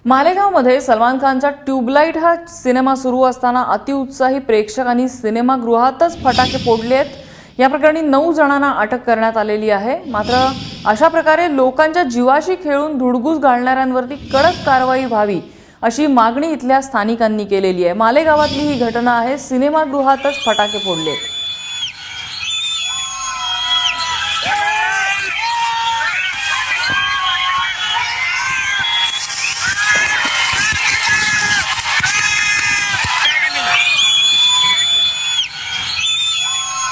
मालेगावमध्ये सलमान खानचा ट्यूबलाइट हा सिनेमा सुरू असताना अतिउत्साही प्रेक्षकांनी सिनेमागृहातच फटाके फोडले आहेत। या प्रकरणी 9 जणांना अटक करण्यात आलेली आहे। मात्र अशा प्रकारे लोकांच्या जीवाशी खेळून धुडगूस घालणाऱ्यांवरती कडक कारवाई व्हावी अशी मागणी इथल्या स्थानिकांनी केलेली आहे। मालेगावातली ही घटना आहे। सिनेमागृहातच फटाके फोडलेत।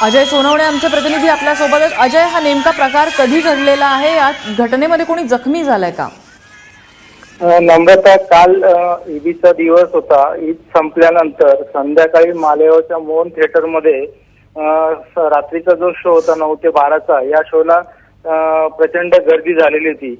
अजय सोनवणे आमचे प्रतिनिधी आपल्या सोबत आहेत। अजय, हा नेमका प्रकार कधी घडलेला आहे? या घटनेमध्ये कोणी जखमी झालाय का? नम्रता, काल ईदचा दिवस होता। ईद संपल्यानंतर संध्याकाळी मालेगावच्या मोहन थिएटरमध्ये रात्रीचा जो शो होता 9 ते 12चा, या शोला प्रचंड गर्दी झालेली होती।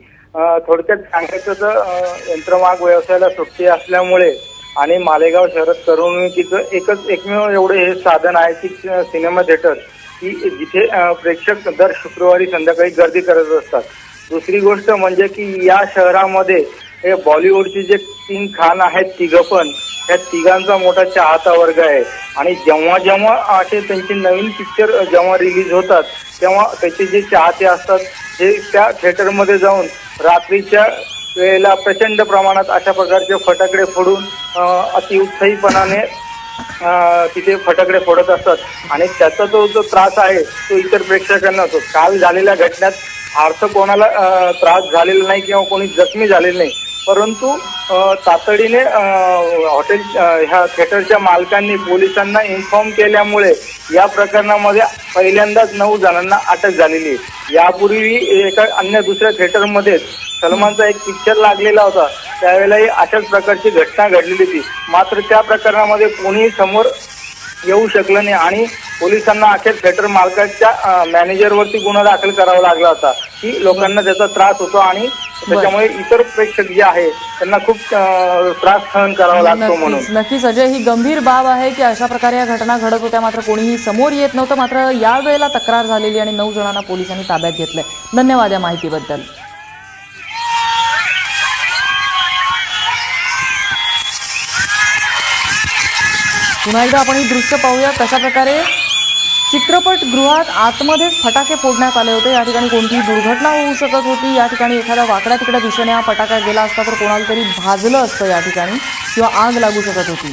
थोडक्यात सांगायचं तर यंत्रमाग व्यवसायाला सुट्टी असल्यामुळे आणि मालेगाव शहरात करमणुकीचं एकमेव एवढे हे साधन आहे की सिनेमा थिएटर, की जिथे प्रेक्षक दर शुक्रवारी संध्याकाळी गर्दी करत असतात। दुसरी गोष्ट म्हणजे की या शहरामध्ये हे बॉलिवूडचे जे किंग खान आहेत तिघं पण, त्या तिघांचा मोठा चाहता वर्ग आहे। आणि जेव्हा जेव्हा असे त्यांचे नवीन पिक्चर जेव्हा रिलीज होतात तेव्हा त्याचे जे चाहते असतात हे त्या थिएटरमध्ये जाऊन रात्रीच्या वेळेला प्रचंड प्रमाणात अशा प्रकारचे फटाकडे फोडून अतिउत्साहीपणाने तिथे फटाकडे फोडत असतात। आणि त्याचा जो त्रास आहे तो इतर प्रेक्षकांना होतो। काल झालेल्या घटनेत फारसं कोणाला त्रास झालेला नाही किंवा कोणी जखमी झालेलं नाही, परंतु तातडीने हॉटेल ह्या थिएटरच्या मालकांनी पोलिसांना इन्फॉर्म केल्यामुळे या प्रकरणामध्ये पहिल्यांदाच 9 जणांना अटक झालेली आहे। यापूर्वी एका अन्य दुसऱ्या थिएटरमध्ये सलमानचा एक पिक्चर लागलेला होता, त्यावेळेलाही अशाच प्रकारची घटना घडलेली होती। मात्र त्या प्रकरणामध्ये कोणीही समोर येऊ शकलं नाही आणि पोलिसांना अखेर थिएटर मालकाच्या मॅनेजरवरती गुन्हा दाखल करावा लागला होता की लोकांना त्याचा त्रास होतो आणि त्याच्यामुळे इतर प्रेक्षक जे आहे त्यांना खूप त्रास सहन करावा लागतो म्हणून। नक्कीच अजय, ही गंभीर बाब आहे की अशा प्रकारे या घटना घडत होत्या, मात्र कोणीही समोर येत नव्हतं। मात्र यावेळेला तक्रार झालेली आणि 9 जणांना पोलिसांनी ताब्यात घेतलंय। धन्यवाद या माहितीबद्दल। पुन्हा एकदा आपण ही दृश्य पाहूया, कशा प्रकारे चित्रपटगृहात आतमध्येच फटाके फोडण्यात आले होते। या ठिकाणी कोणतीही दुर्घटना होऊ शकत होती। या ठिकाणी एखाद्या वाकड्या तिकड्या दिशेने हा फटाका गेला असता तर कोणाला तरी भाजलं असतं या ठिकाणी किंवा आग लागू शकत होती।